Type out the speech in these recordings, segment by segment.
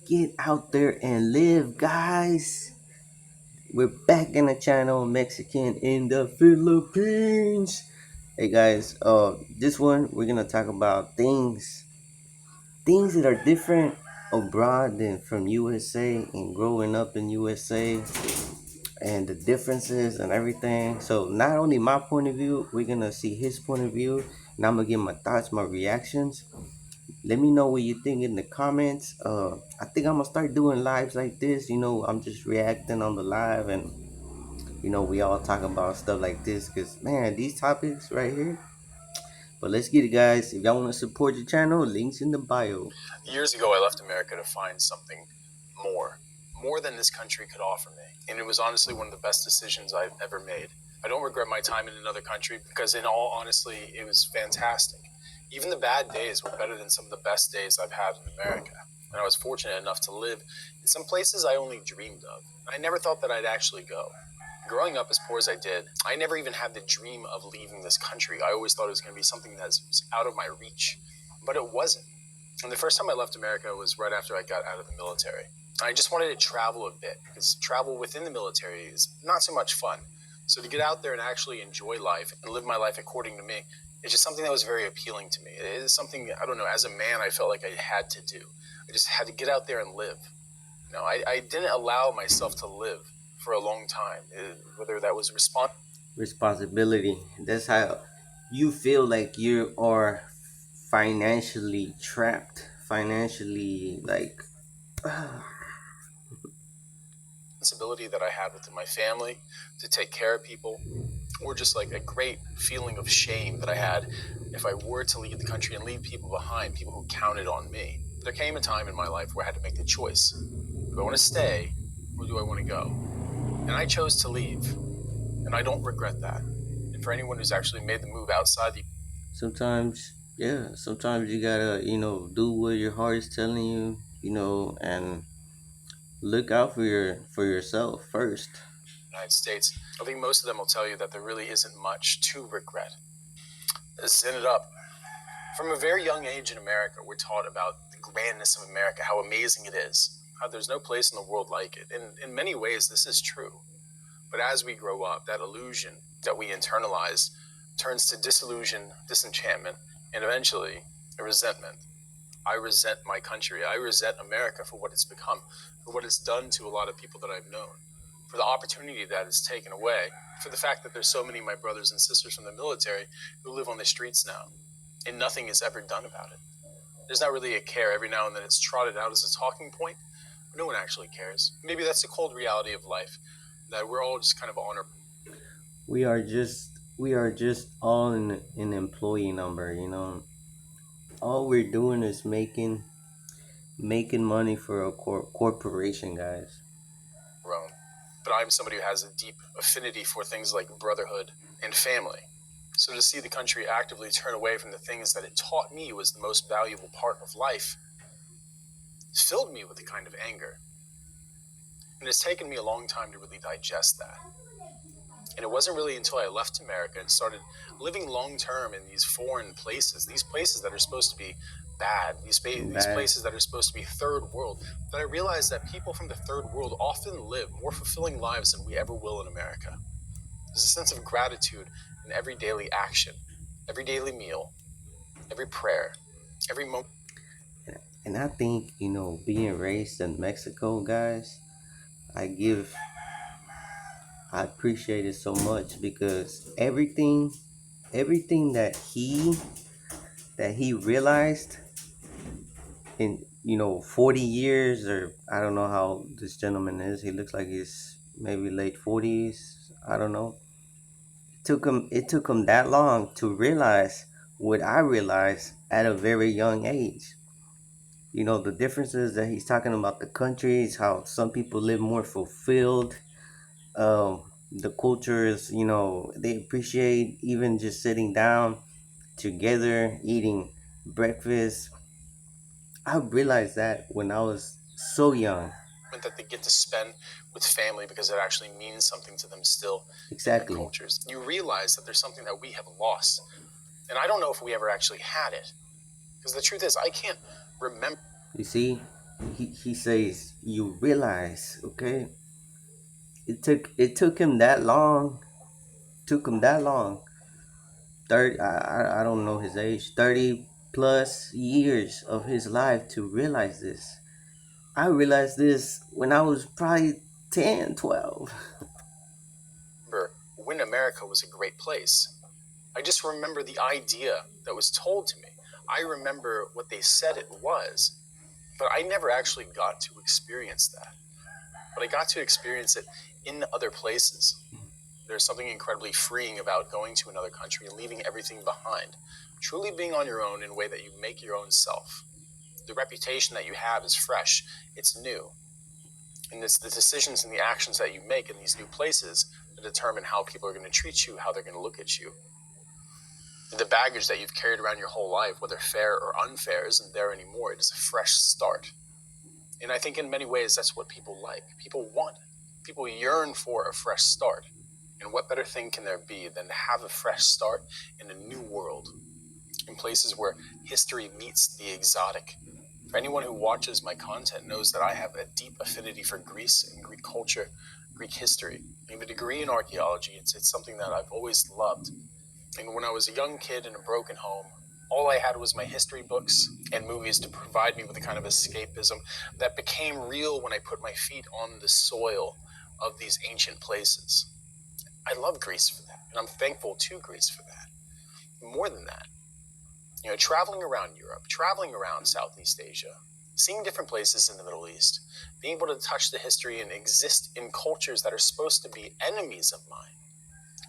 Get out there and live, guys. We're back in the channel, Mexican in the Philippines. Hey guys, this one we're gonna talk about things that are different abroad than from USA and growing up in USA and the differences and everything. So not only my point of view, we're gonna see his point of view, and I'm gonna give my thoughts, my reactions. Let me know what you think in the comments. I think I'm gonna start doing lives like this. I'm just reacting on the live, and we all talk about stuff like this because man, these topics right here. But let's get it, guys. If y'all want to support the channel, links in the bio. Years ago, I left America to find something more than this country could offer me. And it was honestly one of the best decisions I've ever made. I don't regret my time in another country because, in all honesty, it was fantastic. Even the bad days were better than some of the best days I've had in America. And I was fortunate enough to live in some places I only dreamed of. I never thought that I'd actually go. Growing up as poor as I did, I never even had the dream of leaving this country. I always thought it was going to be something that was out of my reach, but it wasn't. And the first time I left America was right after I got out of the military. I just wanted to travel a bit because travel within the military is not so much fun. So to get out there and actually enjoy life and live my life according to me, it's just something that was very appealing to me. It is something, I don't know, as a man, I felt like I had to do. I just had to get out there and live. I didn't allow myself to live for a long time, whether that was Responsibility. That's how you feel like you are financially trapped, financially like. responsibility that I had within my family to take care of people, or just like a great feeling of shame that I had if I were to leave the country and leave people behind, people who counted on me. There came a time in my life where I had to make the choice. Do I want to stay or do I want to go? And I chose to leave, and I don't regret that. And for anyone who's actually made the move outside the Sometimes, yeah, sometimes you gotta, do what your heart is telling you, and look out for yourself first. United States, I think most of them will tell you that there really isn't much to regret. This ended up from a very young age in America, we're taught about the grandness of America, how amazing it is, how there's no place in the world like it. And in many ways, this is true. But as we grow up, that illusion that we internalize turns to disillusion, disenchantment, and eventually a resentment. I resent my country. I resent America for what it's become, for what it's done to a lot of people that I've known, for the opportunity that it's taken away, for the fact that there's so many of my brothers and sisters from the military who live on the streets now, and nothing is ever done about it. There's not really a care. Every now and then it's trotted out as a talking point, but no one actually cares. Maybe that's the cold reality of life, that we're all just kind of on our... We are just all in an employee number. All we're doing is making money for a corporation, guys. own. But I'm somebody who has a deep affinity for things like brotherhood and family. So to see the country actively turn away from the things that it taught me was the most valuable part of life filled me with a kind of anger. And it's taken me a long time to really digest that. And it wasn't really until I left America and started living long term in these foreign places, these places that are supposed to be bad, these places that are supposed to be third world, that I realized that people from the third world often live more fulfilling lives than we ever will in America. There's a sense of gratitude in every daily action, every daily meal, every prayer, every moment. And I think, being raised in Mexico, guys, I give I appreciate it so much because everything that he realized in 40 years, or I don't know how this gentleman is. He looks like he's maybe late 40s. I don't know. It took him that long to realize what I realized at a very young age. The differences that he's talking about, the countries, how some people live more fulfilled. The cultures, they appreciate even just sitting down together eating breakfast. I realized that when I was so young. That they get to spend with family because it actually means something to them still in their Exactly. cultures. You realize that there's something that we have lost. And I don't know if we ever actually had it. Because the truth is, I can't remember. You see, he says you realize, okay, it took him that long, took him that long, 30, I don't know his age, 30 plus years of his life to realize this. I realized this when I was probably 10, 12. Remember when America was a great place. I just remember the idea that was told to me. I remember what they said it was, but I never actually got to experience that. But I got to experience it in other places. There's something incredibly freeing about going to another country and leaving everything behind, truly being on your own in a way that you make your own self. The reputation that you have is fresh, it's new. And it's the decisions and the actions that you make in these new places that determine how people are going to treat you, how they're going to look at you. The baggage that you've carried around your whole life, whether fair or unfair, isn't there anymore. It is a fresh start. And I think in many ways that's what people like. People want it. People yearn for a fresh start. And what better thing can there be than to have a fresh start in a new world, in places where history meets the exotic? For anyone who watches my content knows that I have a deep affinity for Greece and Greek culture, Greek history. I have a degree in archaeology. It's something that I've always loved. And when I was a young kid in a broken home, all I had was my history books and movies to provide me with a kind of escapism that became real when I put my feet on the soil of these ancient places. I love Greece for that, and I'm thankful to Greece for that. More than that, traveling around Europe, traveling around Southeast Asia, seeing different places in the Middle East, being able to touch the history and exist in cultures that are supposed to be enemies of mine,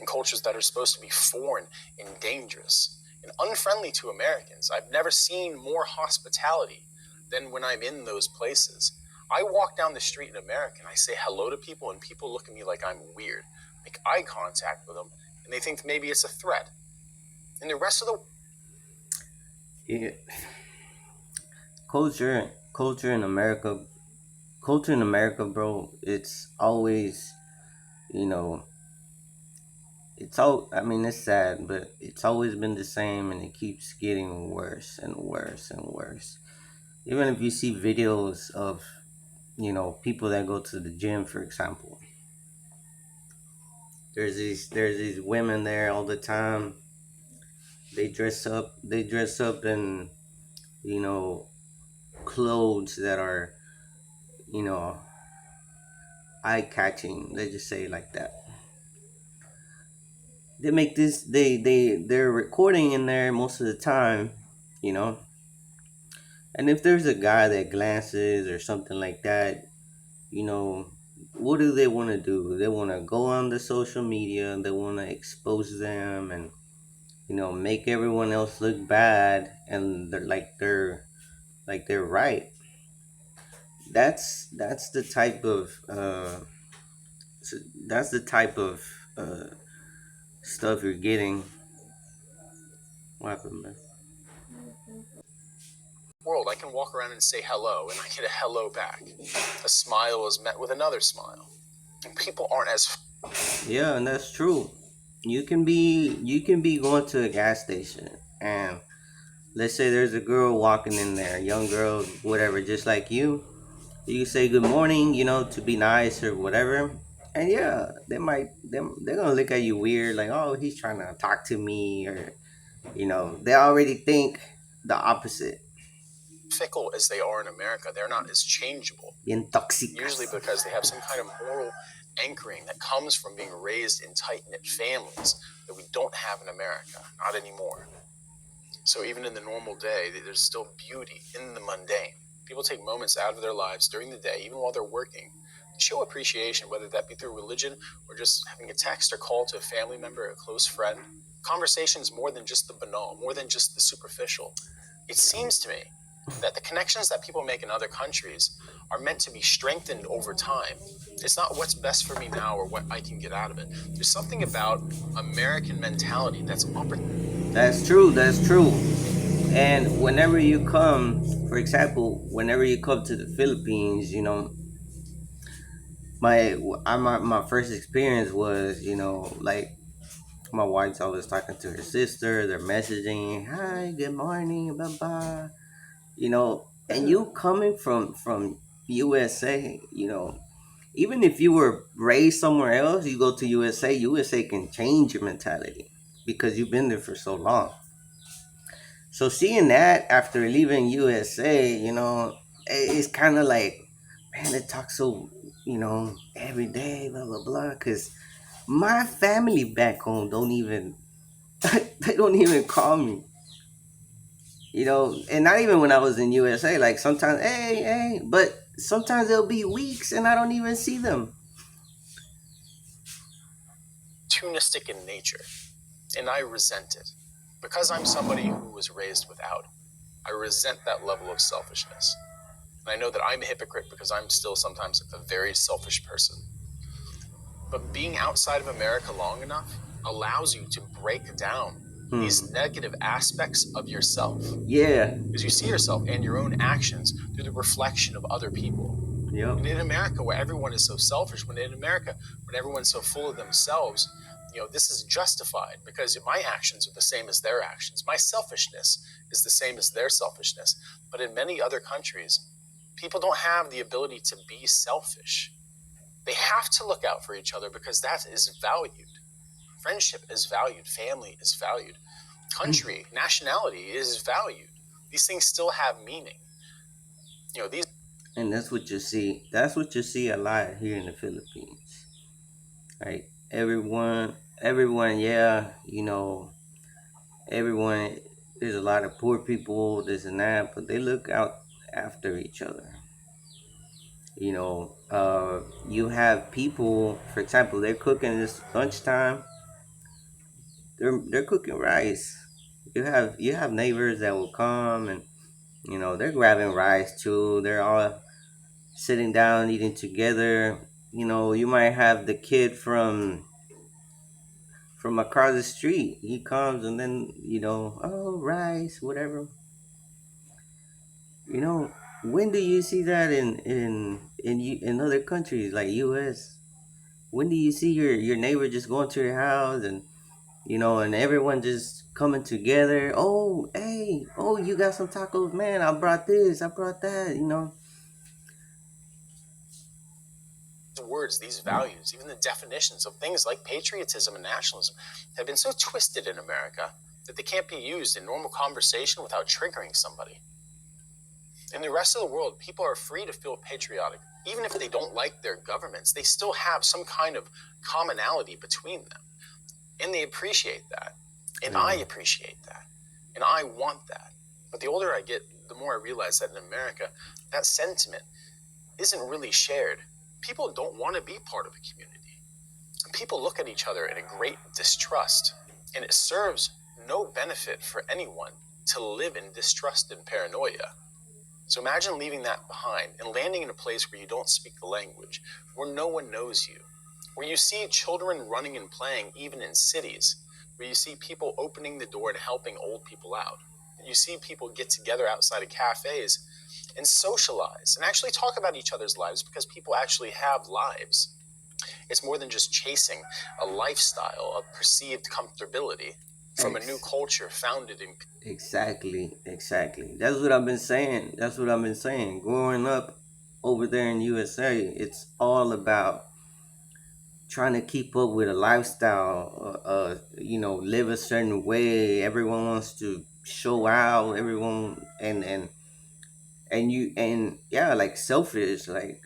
in cultures that are supposed to be foreign and dangerous and unfriendly to Americans. I've never seen more hospitality than when I'm in those places. I walk down the street in America and I say hello to people, and people look at me like I'm weird, make eye contact with them, and they think maybe it's a threat. And the rest of the Yeah. Culture in America, culture in America, bro. It's always, you know, it's all. I mean, it's sad, but it's always been the same, and it keeps getting worse and worse and worse. Even if you see videos of, people that go to the gym, for example, there's these women there all the time. They dress up in, you know clothes that are, you know eye catching. Let's just say it like that. They make this. They're recording in there most of the time, you know. And if there's a guy that glances or something like that, you know, what do they want to do? They want to go on the social media. They want to expose them and, make everyone else look bad, and they're right. That's the type of that's the type of uh, stuff you're getting. What happened, man? world, I can walk around and say hello, and I get a hello back. A smile is met with another smile. And people aren't as Yeah, and that's true. You can be going to a gas station, and let's say there's a girl walking in there, young girl, whatever, just like you. You say good morning, to be nice or whatever. And yeah, they're gonna look at you weird, like, oh, he's trying to talk to me, or they already think the opposite. fickle as they are in America. They're not as changeable. Bien tóxicas. Usually because they have some kind of moral anchoring that comes from being raised in tight-knit families that we don't have in America, not anymore. So even in the normal day, there's still beauty in the mundane. People take moments out of their lives during the day, even while they're working, to show appreciation, whether that be through religion or just having a text or call to a family member, a close friend. Conversations more than just the banal, more than just the superficial. It seems to me that the connections that people make in other countries are meant to be strengthened over time. It's not what's best for me now or what I can get out of it. There's something about American mentality that's That's true. That's true. And whenever you come, for example, whenever you come to the Philippines, my first experience was, like, my wife's always talking to her sister. They're messaging, hi, good morning, blah blah. You know, And you coming from USA, even if you were raised somewhere else, you go to USA, USA can change your mentality because you've been there for so long. So seeing that after leaving USA, it's kind of like, man, they talk so, every day, blah blah blah. Because my family back home don't even they don't even call me, and not even when I was in USA. Like sometimes, hey, hey, but sometimes it'll be weeks and I don't even see them. Opportunistic in nature, and I resent it. Because I'm somebody who was raised without, I resent that level of selfishness. And I know that I'm a hypocrite because I'm still sometimes a very selfish person. But being outside of America long enough allows you to break down these negative aspects of yourself. Yeah. Because you see yourself and your own actions through the reflection of other people. Yep. And in America, where everyone is so selfish, when everyone's so full of themselves, this is justified because my actions are the same as their actions. My selfishness is the same as their selfishness. But in many other countries, people don't have the ability to be selfish. They have to look out for each other because that is valued. Friendship is valued. Family is valued. Country, nationality is valued. These things still have meaning. These. And that's what you see. That's what you see a lot here in the Philippines. Right? Everyone, yeah, everyone. There's a lot of poor people, this and that, but they look out after each other. You have people, for example, they're cooking this lunchtime. They're cooking rice. You have neighbors that will come and they're grabbing rice too. They're all sitting down eating together. You might have the kid from across the street. He comes and then oh, rice, whatever. You know, when do you see that in other countries like U.S.? When do you see your neighbor just going to your house and everyone just coming together? Oh, hey, oh, you got some tacos, man. I brought this, I brought that. Words, these values, even the definitions of things like patriotism and nationalism have been so twisted in America that they can't be used in normal conversation without triggering somebody. In the rest of the world, people are free to feel patriotic. Even if they don't like their governments, they still have some kind of commonality between them. And they appreciate that. And I appreciate that. And I want that. But the older I get, the more I realize that in America, that sentiment isn't really shared. People don't want to be part of a community. People look at each other in a great distrust. And it serves no benefit for anyone to live in distrust and paranoia. So imagine leaving that behind and landing in a place where you don't speak the language, where no one knows you, where you see children running and playing even in cities, where you see people opening the door and helping old people out. You see people get together outside of cafes and socialize and actually talk about each other's lives because people actually have lives. It's more than just chasing a lifestyle of perceived comfortability from a new culture founded in. Exactly, exactly. That's what I've been saying. That's what I've been saying. Growing up over there in USA, it's all about trying to keep up with a lifestyle. Live a certain way. Everyone wants to show out. Everyone and yeah, like selfish. Like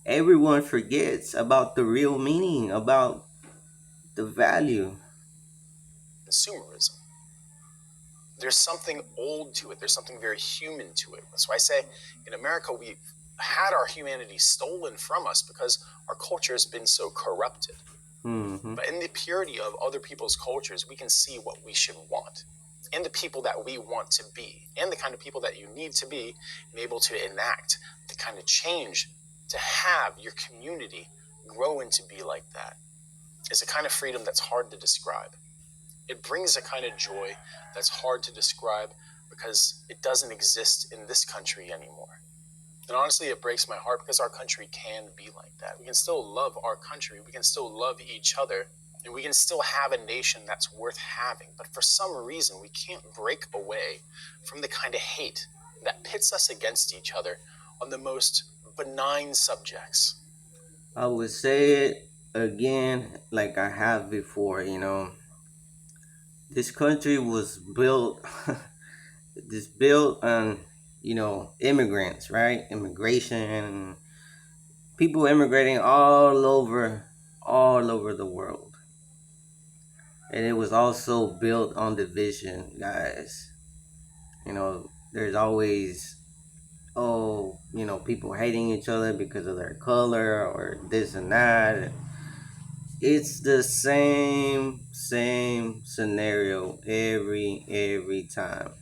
everyone forgets about the real meaning, about the value. Consumerism. There's something old to it. There's something very human to it. That's why I say in America, we've had our humanity stolen from us because our culture has been so corrupted. Mm-hmm. But in the purity of other people's cultures, we can see what we should want and the people that we want to be and the kind of people that you need to be and able to enact the kind of change to have your community grow into be like that is a kind of freedom that's hard to describe. It brings a kind of joy that's hard to describe because it doesn't exist in this country anymore. And honestly, it breaks my heart because our country can be like that. We can still love our country. We can still love each other. And we can still have a nation that's worth having. But for some reason, we can't break away from the kind of hate that pits us against each other on the most benign subjects. I would say it again like I have before, This country was built this built on, immigrants, right? Immigration, people immigrating all over the world. And it was also built on division, guys. There's always, people hating each other because of their color or this and that. It's the same scenario every time.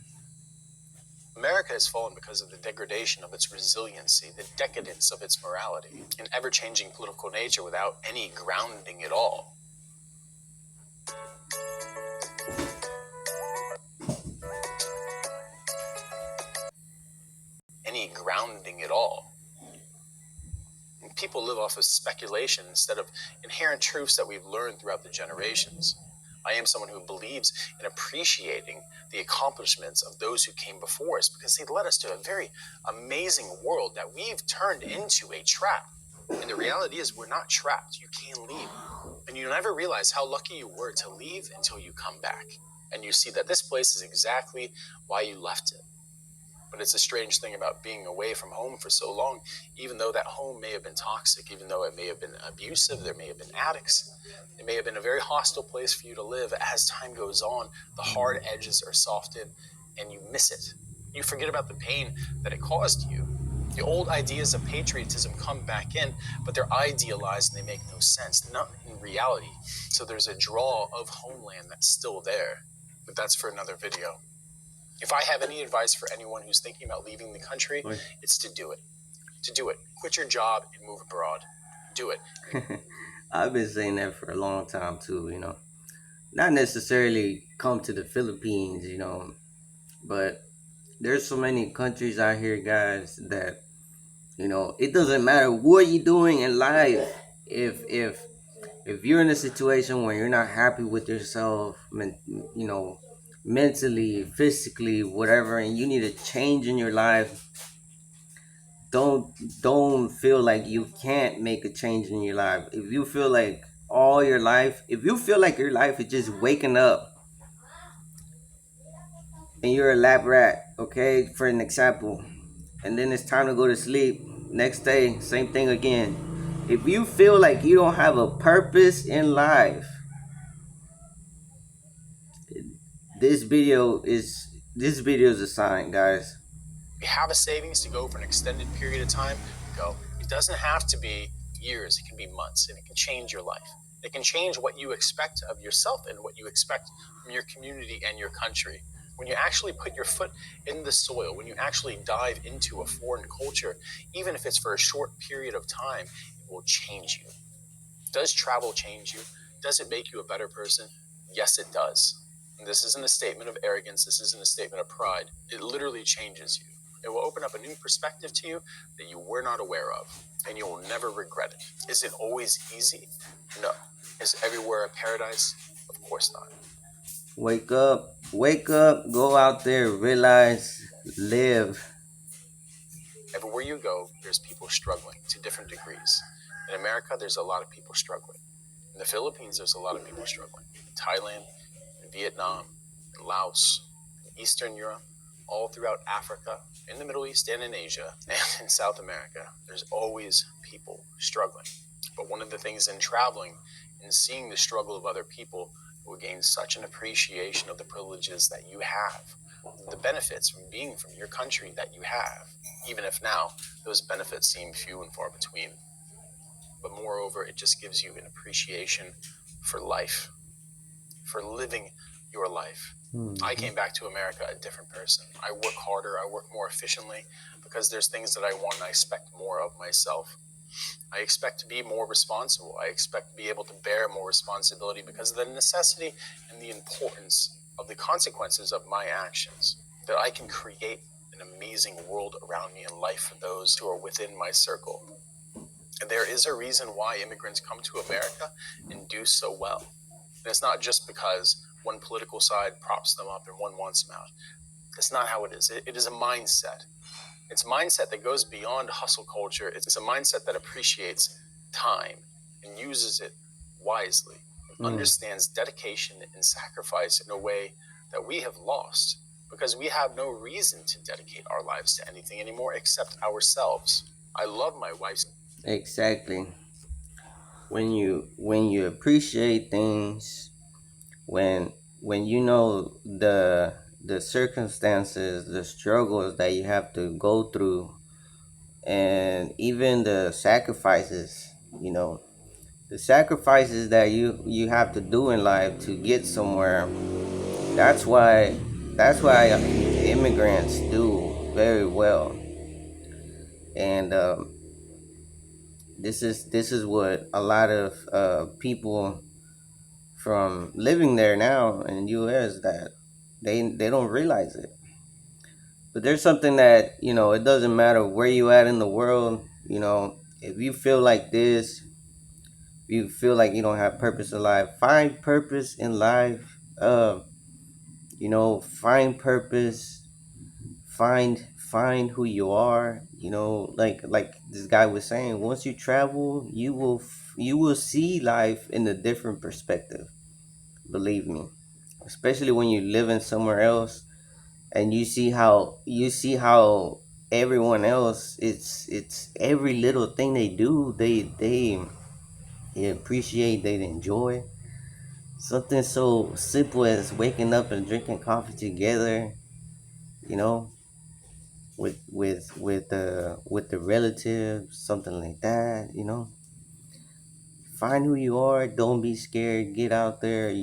America has fallen because of the degradation of its resiliency, the decadence of its morality, an ever-changing political nature without any grounding at all. Any grounding at all. And people live off of speculation instead of inherent truths that we've learned throughout the generations. I am someone who believes in appreciating the accomplishments of those who came before us because they led us to a very amazing world that we've turned into a trap. And the reality is we're not trapped. You can leave. And you never realize how lucky you were to leave until you come back. And you see that this place is exactly why you left it. But it's a strange thing about being away from home for so long, even though that home may have been toxic, even though it may have been abusive, there may have been addicts, it may have been a very hostile place for you to live. As time goes on, the hard edges are softened and you miss it. You forget about the pain that it caused you. The old ideas of patriotism come back in, but they're idealized and they make no sense, not in reality. So there's a draw of homeland that's still there, but that's for another video. If I have any advice for anyone who's thinking about leaving the country, it's to do it. To do it. Quit your job and move abroad. Do it. I've been saying that for a long time too, Not necessarily come to the Philippines, but there's so many countries out here, guys, that it doesn't matter what you're doing in life. If you're in a situation where you're not happy with yourself, mentally, physically, whatever, and you need a change in your life, don't don't feel like you can't make a change in your life. If you feel like all your life, if you feel like your life is just waking up and you're a lab rat, okay, for an example, and then it's time to go to sleep, next day, same thing again. If you feel like you don't have a purpose in life, this video is a sign, guys. If you have a savings to go for an extended period of time, go. It doesn't have to be years, it can be months, and it can change your life. It can change what you expect of yourself and what you expect from your community and your country. When you actually put your foot in the soil, when you actually dive into a foreign culture, even if it's for a short period of time, it will change you. Does travel change you? Does it make you a better person? Yes, it does. And this isn't a statement of arrogance. This isn't a statement of pride. It literally changes you. It will open up a new perspective to you that you were not aware of, and you will never regret it. Is it always easy? No. Is everywhere a paradise? Of course not. Wake up, go out there, realize, live. Everywhere you go, there's people struggling to different degrees. In America, there's a lot of people struggling. In the Philippines, there's a lot of people struggling. In Thailand, in Vietnam, in Laos, in Eastern Europe, all throughout Africa, in the Middle East and in Asia, and in South America, there's always people struggling. But one of the things in traveling and seeing the struggle of other people, will gain such an appreciation of the privileges that you have, the benefits from being from your country that you have, even if now those benefits seem few and far between. But moreover, it just gives you an appreciation for life, for living your life. Mm-hmm. I came back to America a different person. I work harder, I work more efficiently, because there's things that I want and I expect more of myself. I expect to be more responsible. I expect to be able to bear more responsibility because of the necessity and the importance of the consequences of my actions. That I can create an amazing world around me and life for those who are within my circle. And there is a reason why immigrants come to America and do so well. And it's not just because one political side props them up and one wants them out. It's not how it is. It is a mindset. It's a mindset that goes beyond hustle culture. It's a mindset that appreciates time and uses it wisely, and understands dedication and sacrifice in a way that we have lost because we have no reason to dedicate our lives to anything anymore except ourselves. I love my wife's. Exactly. When you appreciate things, when you know the circumstances, the struggles that you have to go through, and even the sacrifices, you know, the sacrifices that you have to do in life to get somewhere. That's why immigrants do very well. And this is what a lot of people from living there now in the US, that they don't realize it. But there's something that, it doesn't matter where you at in the world. If you feel like this, if you feel like you don't have purpose in life, find purpose in life. Find purpose. Find who you are. Like this guy was saying, once you travel, you will see life in a different perspective. Believe me, especially when you live in somewhere else and you see how everyone else, it's every little thing they do, they appreciate, they enjoy. Something so simple as waking up and drinking coffee together, you know with the relatives, something like that. Find who you are, don't be scared, get out there,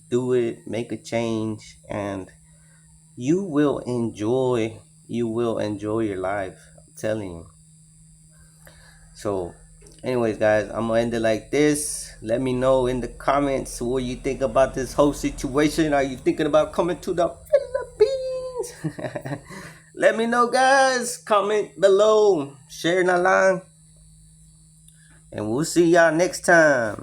do it, make a change, and you will enjoy your life. I'm telling you. So, anyways, guys, I'm gonna end it like this. Let me know in the comments what you think about this whole situation. Are you thinking about coming to the Philippines? Let me know, guys. Comment below, share na lang, and we'll see y'all next time.